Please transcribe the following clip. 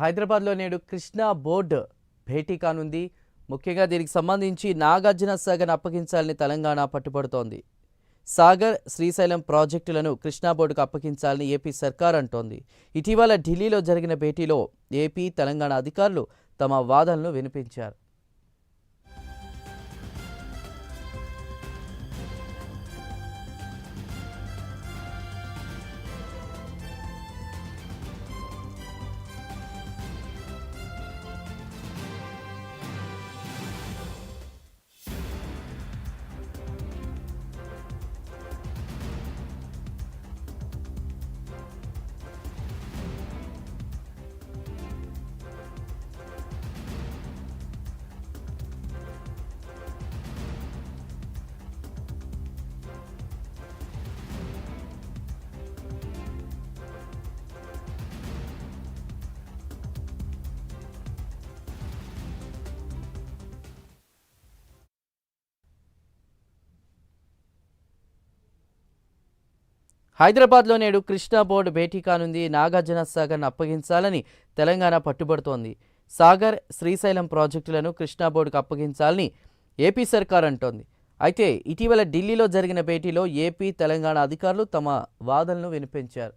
హైదరాబాద్లో నేడు కృష్ణా బోర్డు భేటీ కానుంది. ముఖ్యంగా దీనికి సంబంధించి నాగార్జున సాగర్ అప్పగించాలని తెలంగాణ పట్టుబడుతోంది. సాగర్, శ్రీశైలం ప్రాజెక్టులను కృష్ణా బోర్డుకు అప్పగించాలని ఏపీ సర్కార్ అంటోంది. ఇటీవల ఢిల్లీలో జరిగిన భేటీలో ఏపీ, తెలంగాణ అధికారులు తమ వాదనలు వినిపించారు. హైదరాబాద్లో నేడు కృష్ణా బోర్డు భేటీ కానుంది. నాగార్జున సాగర్ను అప్పగించాలని తెలంగాణ పట్టుబడుతోంది. సాగర్, శ్రీశైలం ప్రాజెక్టులను కృష్ణా బోర్డుకు అప్పగించాలని ఏపీ సర్కార్ అంటోంది. అయితే ఇటీవల ఢిల్లీలో జరిగిన భేటీలో ఏపీ, తెలంగాణ అధికారులు తమ వాదనలు వినిపించారు.